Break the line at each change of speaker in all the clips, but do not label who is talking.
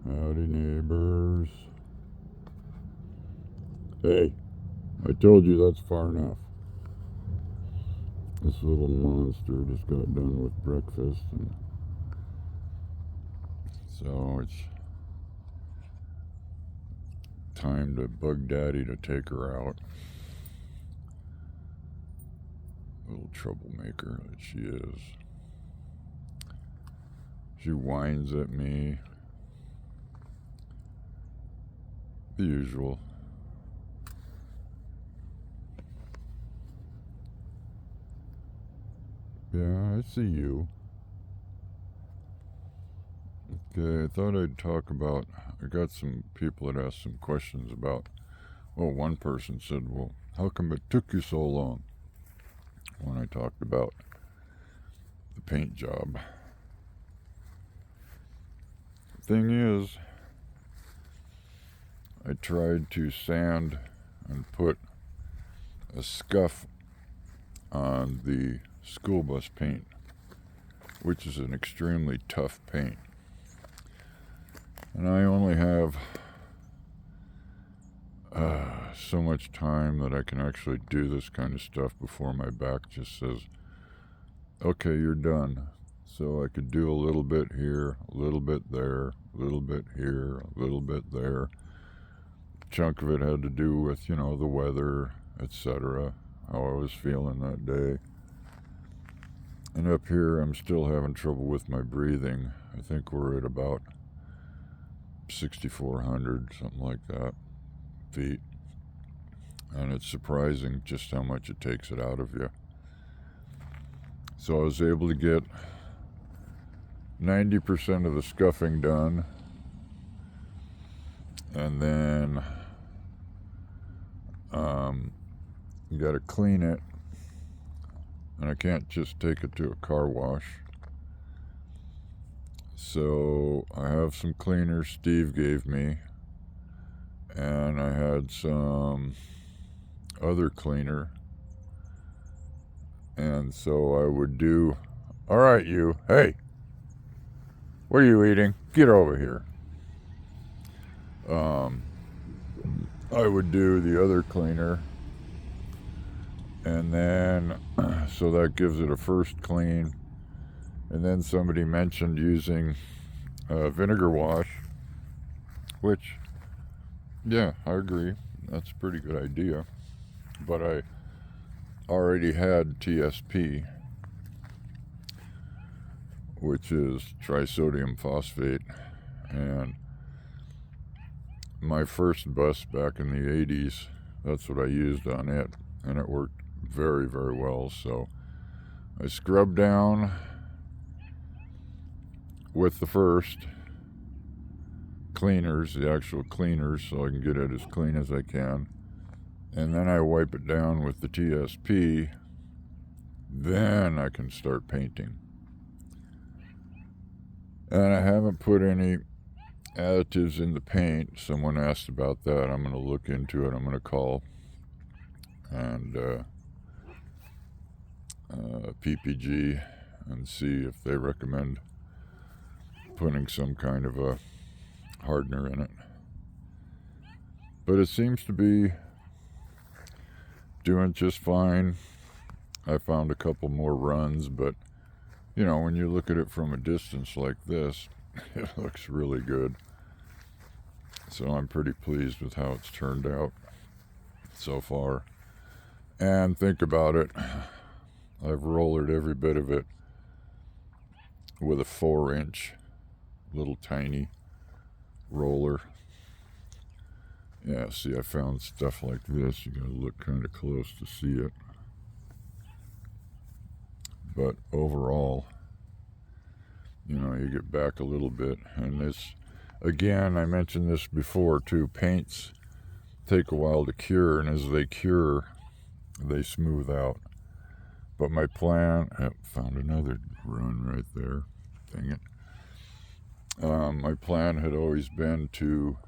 Howdy, neighbors. Hey, I told you that's far enough. This little monster just got done with breakfast, and so it's time to bug Daddy to take her out. Little troublemaker that she is. She whines at me. The usual. Yeah, I see you. Okay, I thought I'd talk about. I got some people that asked some questions about. Well, one person said, well, how come it took you so long? When I talked about the paint job. Thing is, I tried to sand and put a scuff on the school bus paint, which is an extremely tough paint. And I only have so much time that I can actually do this kind of stuff before my back just says, okay, you're done. So I could do a little bit here, a little bit there, a little bit here, a little bit there. A chunk of it had to do with, the weather, etc., how I was feeling that day. And up here, I'm still having trouble with my breathing. I think we're at about 6,400, something like that, feet. And it's surprising just how much it takes it out of you. So I was able to get 90% of the scuffing done. And then you got to clean it. And I can't just take it to a car wash. So I have some cleaners Steve gave me. And I had some other cleaner. And so I would do, all right, you, hey, what are you eating? Get over here. I would do the other cleaner. And then, so that gives it a first clean. And then somebody mentioned using vinegar wash, which, yeah, I agree. That's a pretty good idea. But I already had TSP, which is trisodium phosphate. And my first bus back in the 80s, that's what I used on it. And it worked very, very well. So I scrubbed down with the first cleaners, the actual cleaners, so I can get it as clean as I can. And then I wipe it down with the TSP. Then I can start painting. And I haven't put any additives in the paint. Someone asked about that. I'm going to look into it. I'm going to call and PPG and see if they recommend putting some kind of a hardener in it. But it seems to be doing just fine. I found a couple more runs, but when you look at it from a distance like this, it looks really good. So I'm pretty pleased with how it's turned out so far. And think about it, I've rollered every bit of it with a 4-inch little tiny roller. Yeah, see, I found stuff like this. You gotta look kind of close to see it. But overall, you get back a little bit. And this, again, I mentioned this before too, paints take a while to cure, and as they cure, they smooth out. But my plan, found another run right there, dang it. My plan had always been to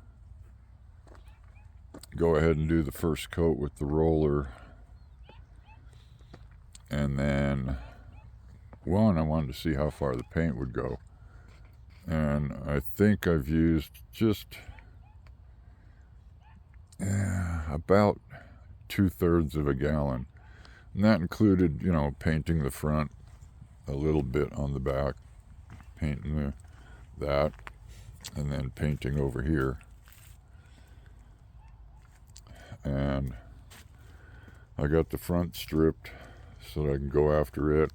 go ahead and do the first coat with the roller. And then, I wanted to see how far the paint would go. And I think I've used just about 2/3 of a gallon. And that included, painting the front, a little bit on the back, painting that, and then painting over here. And I got the front stripped so that I can go after it.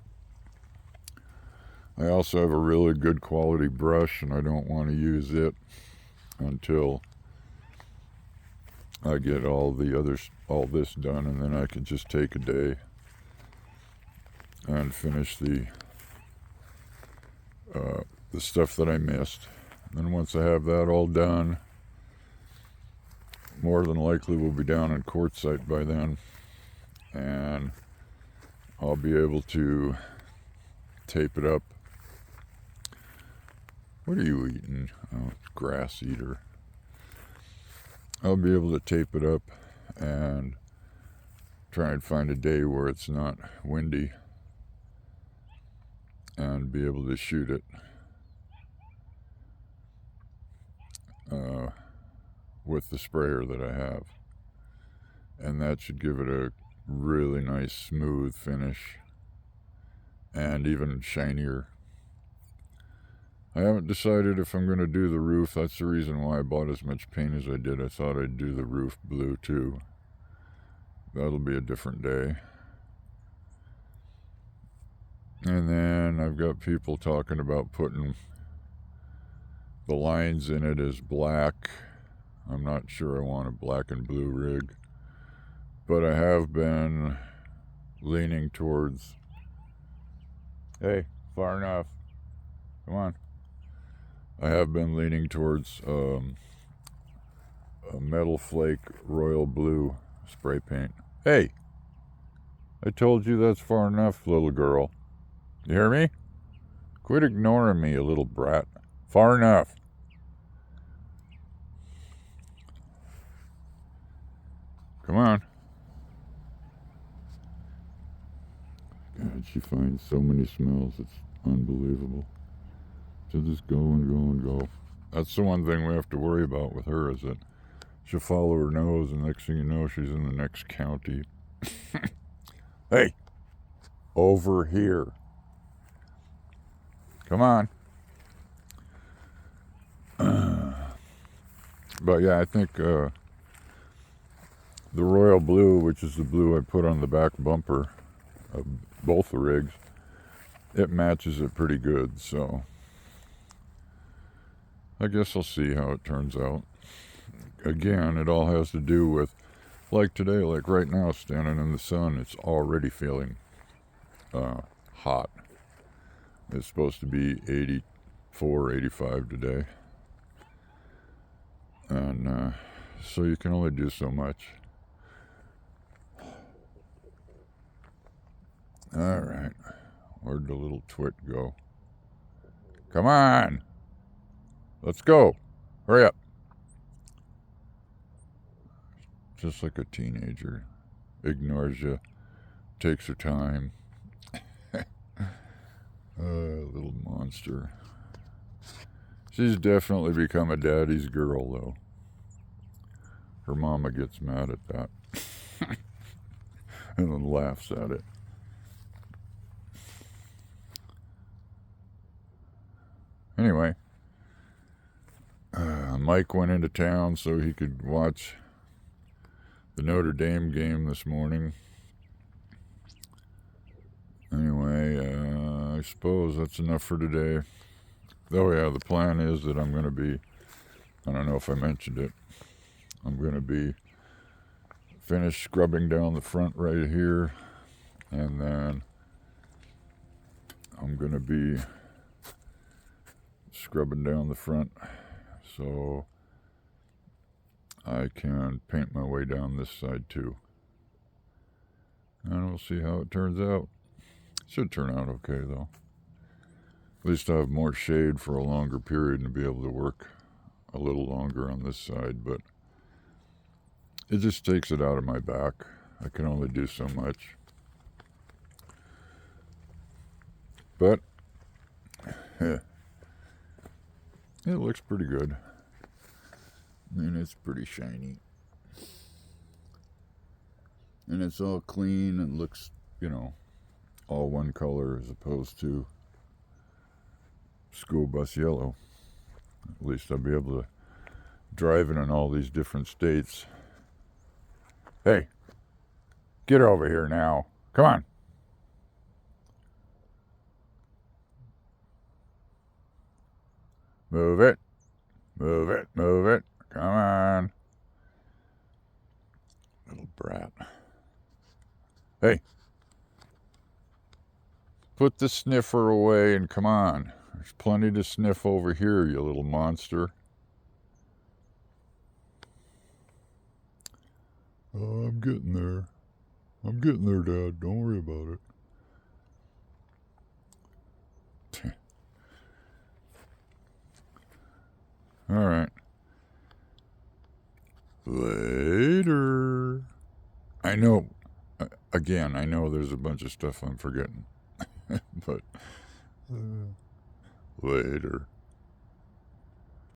I also have a really good quality brush, and I don't want to use it until I get all this done, and then I can just take a day and finish the stuff that I missed. And once I have that all done, more than likely we'll be down in Quartzsite by then, and I'll be able to tape it up. What are you eating? Oh, grass eater. I'll be able to tape it up and try and find a day where it's not windy and be able to shoot it with the sprayer that I have. And that should give it a really nice smooth finish and even shinier. I haven't decided if I'm going to do the roof. That's the reason why I bought as much paint as I did. I thought I'd do the roof blue too. That'll be a different day. And then I've got people talking about putting the lines in it as black. I'm not sure I want a black and blue rig, but I have been leaning towards, hey, far enough, come on. I have been leaning towards a Metal Flake Royal Blue spray paint. Hey, I told you that's far enough, little girl. You hear me? Quit ignoring me, you little brat. Far enough. Come on. God, she finds so many smells. It's unbelievable. She'll just go and go and go. That's the one thing we have to worry about with her, is that she'll follow her nose, and next thing you know, she's in the next county. Hey, over here. Come on. But yeah, I think the royal blue, which is the blue I put on the back bumper of both the rigs, it matches it pretty good. So I guess I'll see how it turns out. Again, it all has to do with, like today, like right now, standing in the sun, it's already feeling hot. It's supposed to be 84, 85 today. And so you can only do so much. All right. Where'd the little twit go? Come on. Let's go. Hurry up. Just like a teenager. Ignores you. Takes her time. Little monster. She's definitely become a daddy's girl, though. Her mama gets mad at that. And then laughs at it. Anyway, Mike went into town so he could watch the Notre Dame game this morning. Anyway, I suppose that's enough for today. Oh yeah, the plan is that I'm going to be, I don't know if I mentioned it, I'm going to be finished scrubbing down the front right here, and then I'm going to be scrubbing down the front so I can paint my way down this side too. And we'll see how it turns out. Should turn out okay though. At least I have more shade for a longer period and be able to work a little longer on this side, but it just takes it out of my back. I can only do so much. But It looks pretty good. I mean, it's pretty shiny. And it's all clean and looks, all one color as opposed to school bus yellow. At least I'll be able to drive it in all these different states. Hey, get over here now. Come on. Move it. Move it. Move it. Come on. Little brat. Hey. Put the sniffer away and come on. There's plenty to sniff over here, you little monster. Oh, I'm getting there. I'm getting there, Dad. Don't worry about it. All right. Later. I know, again, I know there's a bunch of stuff I'm forgetting. But later.